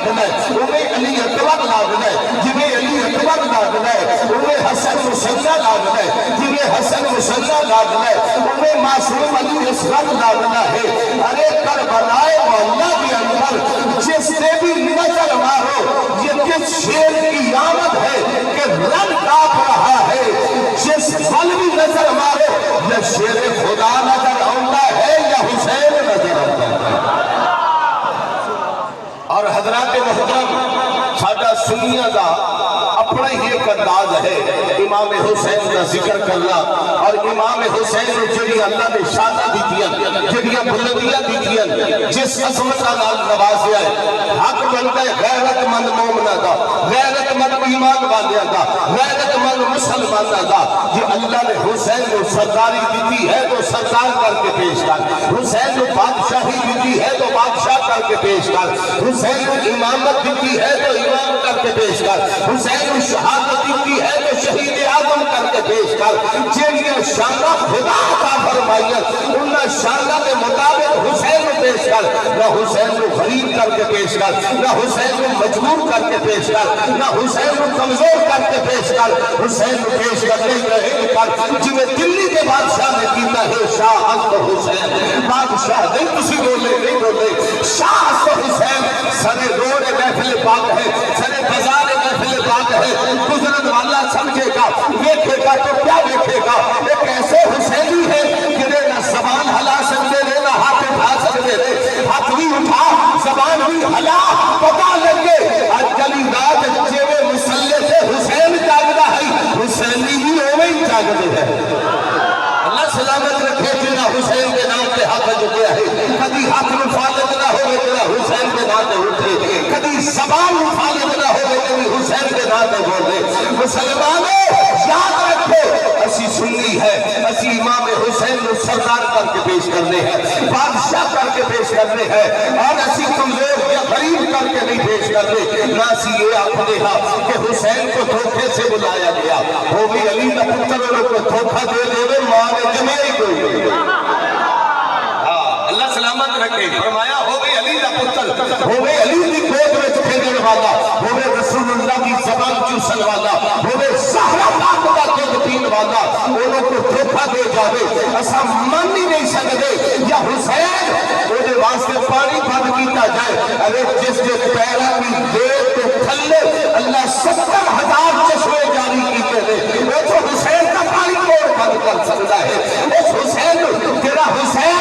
دینا ہے علی اکبر لا دینا ہے جویں علی اکبر لا دینا ہے حسن مسلح لا دینا ہے جویں حسن مسلح لا دینا ہے معصوم علی اصغر لا دینا ہے ارے کربلائے مولا کے اندر جس نے بھی نظر مارو یہ کس شیر کی آمد ہے کہ رن کاپ رہا ہے جس پل بھی نظر مارو یہ شیر خدا نظر آتا ہے یا حسین نظر آتا ہے اور حضرات محترم ساڈا سنیاں دا اپنا ہی ایک انداز ہے امام حسین کا ذکر کرنا اور امام حسین نے جڑی اللہ نے شانہ دیتیاں جڑیاں بلندیاں دیتیاں جس عظمتہ نال نوازیا ہے حق بنتا ہے غیرت مند مومنہ دا غیرت مند ایمان والیاں دا غیرت مند مسلمانہ دا یہ اللہ نے حسین کو سرداری دیتی ہے تو سردار کر کے پیش کر حسین کو بادشاہی دیتی ہے تو بادشاہ کر کے پیش کر حسین کو امامت دیتی ہے تو امام کر کے پیش کر حسین کو شہادت دیتی ہے تو شہید اعظم کر کے پیش کر جنہیں شانہ خدا کا فرمائیت انہیں شانہ کے مطابق حسین کو پیش کر نہ حسین کو غریب کر کے پیش کر نہ حسین کو مجبور کر کے پیش کر نہ حسین کو کمزور کر کے پیش کر حسین کو پیش کرنے رہے کر جنہیں دلی کے بادشاہ نے کیتا ہے شاہ حسن حسین بادشاہ نہیں کسی بولے نہیں بولے شاہ حسن حسین سنے روڑ محفل پاک ہے سنے بازار محفل پاک ہے گزرن والا سمجھے گا دیکھے گا تو کیا دیکھے گا ایک ایسے حسینی ہے کہ نہ زبان ہلا سکتے رہے نہ ہاتھ اٹھا سکتے رہے ہاتھ بھی اٹھا زبان بھی ہلا پتا لگے اجلی رات جیوے مسلح سے حسین جاگدہ ہے حسینی بھی ہوئے ہی جاگدے ہے اللہ سلامت رکھے جنہ حسین کے نام پہ حق جو گیا ہے کدی حق مفالت نہ ہوئے جنہ حسین کے نام پہ اٹھے کدی زبان مفالت نہ ہوئے جنہ حسین کے نام پہ بولے مسلمانوں یاد رکھو اسی سنی ہے اسی امام حسین کو سردار کر کے پیش کرنے ہیں بادشاہ کر کے پیش کرنے ہیں اور اسی کمزور یا غریب کر کے نہیں پیش کرنے نہ اسی یہ اپنے ہاں کہ حسین کو دھوکے سے بلایا گیا وہ بھی علی کا پتر کو دھوکہ دے دے ماں نے جمعی کوئی اللہ سلامت رکھے فرمایا ہو گئی علی کا پتر ہو گئی علی کی گود میں پھیرنے والا ہو گئی رسول اللہ کی زبان چوسن والا ہو گئی سہرہ پاک کا دودھ پین والا انہوں کو دھوکہ دے جاوے ایسا من ہی نہیں سکتے یا حسین انہیں واسطے پانی بند کیتا جائے اگر جس پیرا کی دیر تو کھلے اللہ 70,000 چشمے جاری کیتے ہیں وہ تو حسین کا پانی کوڑ بند کر سکتا ہے اس حسین تیرا حسین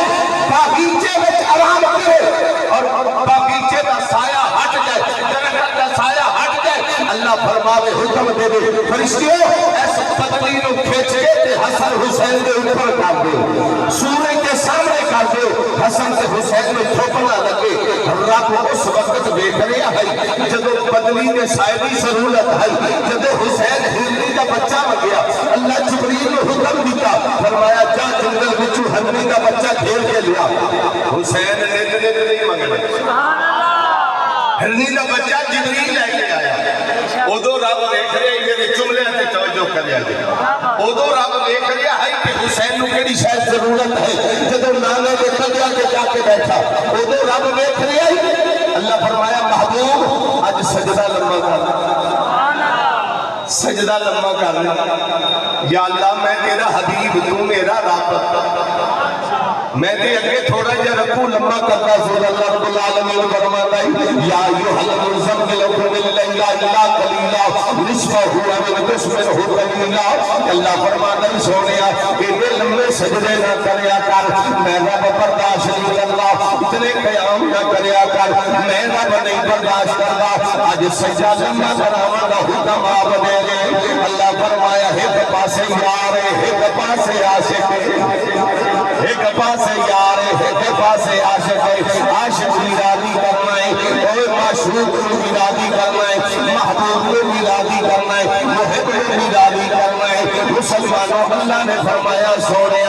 باغیچے میں آرام کرے اور باغیچے کا سایہ ہٹ جائے درخت کا سایہ ہٹ جائے اللہ فرماوے حکم دے دے فرشتیوں ایسا پتلی نو کھیچ کے تے حسن حسین کے اوپر کر دے سورج کے سامنے کر دے حسن سے حسین میں تھوپنا لگے رب اس وقت دیکھ رہا ہے جدو پتلی کے سائے کی ضرورت ہے جدو حسین ہندی کا بچہ بن گیا اللہ جبریل نے حکم دیتا فرمایا جا جنگل بچو ہندی کا بچہ کھیل کے لیا حسین نے نہیں مانگا ہندی کا بچہ جبریل لے کے آیا ادو رب دیکھ رہے میرے جملے سے توجہ کریا گیا ادو رب دیکھ رہا ہے کہ حسین کو کیڑی شاید ضرورت ہے جدو نانے کے کلیا کے جا کے بیٹھا ادو رب دیکھ رہا ہے اللہ فرمایا محبوب آج سجدہ لمبا کرنا سجدہ لمبا کرنا یا اللہ میں تیرا حبیب تو میرا رب میں تے اگے تھوڑا جا رکھوں لمبا کرنا سور اللہ رب العالمین فرماتا ہے یا ایوہ المزمل قم اللیل الا قلیلا نصفہ من قسمہ قلیلا اللہ فرماتا ہے سونیا کہ لمبے سجدے نہ کریا کر میں رب برداشت نہیں کرنا اتنے قیام نہ کریا کر میں رب نہیں برداشت کرنا آج سجدہ لمبا کراوا دا حکم آپ دے گئے اللہ فرمایا ایک پاسے یار ایک پاسے عاشق ایک پاسے یار ایک پاسے عاشق عاشق کی راضی کرنا ہے اور معشوق کی راضی کرنا ہے محبوب کی راضی کرنا ہے محب کی راضی کرنا ہے مسلمانوں اللہ نے فرمایا سونے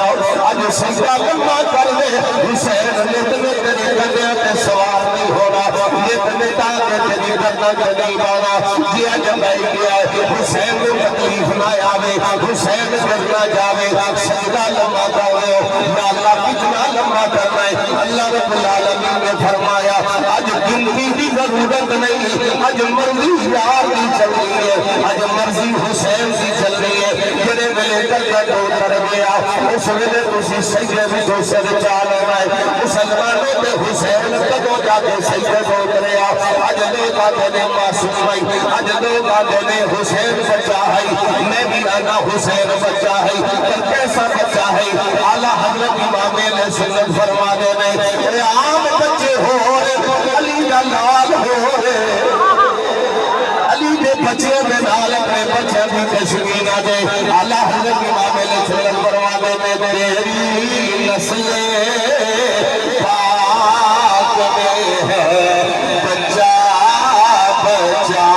آج سجدہ لمبا کر دے حسین نتنے تیری کندے تے سوار نہیں ہونا نتنے تاکہ تیری کرنا نہیں بانا جیا جمعی گیا ہے حسین کو تکلیف نہ آوے حسین کرنا جاوے سجدہ لمبا کر دے یا اللہ کتنا لمبا کرنا ہے اللہ رب العالمین نے فرمایا آج گنتی بھی ضرورت نہیں، اج مرضی یار کی چل رہی ہے، اج مرضی حسین کی چل رہی ہے۔ جڑے ویلے گردن اتر گیا اس ویلے تسی سجدے بھی تو سر چال رہے مسلمانوں تے حسین کدوں جا کے سجدے تو اتریا؟ اج لوگ آتے نے معصوم بھائی، اج لوگ آتے نے حسین بچہ ہے، میں بھی آنا حسین بچہ ہے، پر کیسا بچہ ہے؟ اعلیٰ حضرت امام علیہ سنت فرما دے نے عام بچے ہو رہے علی دا لال ہو رہے، علی دے بچے میں نال اپنے بچے بھی کشمی نہ دے۔ اعلیٰ حضرت امام علیہ سنت فرما دے نے تیری نسل پاک میں ہے بچہ بچہ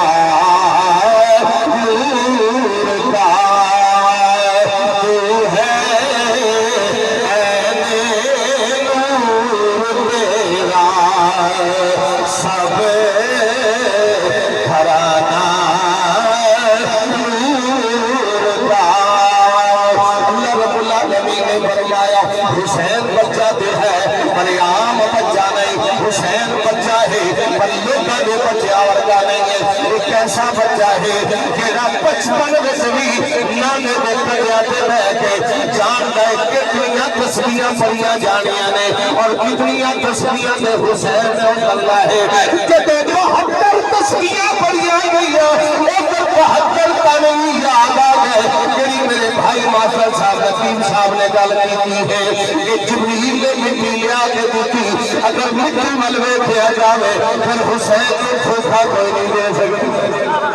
نور کا تو ہے سب گھرانہ نور کا۔ اللہ رب العالمین نے فرمایا حسین بچہ دے ہے پر عام بچہ نہیں، حسین بچہ ہے پر لوگوں نے بچہ ورگا نہیں ہے۔ ایک ایسا بچہ ہے جیڑا بچپن وچ بھی نانے دے کڑیا تے بیٹھ کے جان گئے کتنیاں تسبیحاں پڑھیاں جانیاں نے اور کتنیاں تسبیحاں تے حسین نے اللہ ہے جدے 72 تسبیحاں پڑھیاں گئیاں اوپر 72 تانوی یاد آ گئے۔ جڑی میرے بھائی ماسٹر صاحب نسیم صاحب نے گل کی ہے کہ جبریل نے مٹی لیا کے دیتی، اگر مٹی ملوے پھر جاوے پھر حسین کو دھوکہ کوئی نہیں دے سکتا۔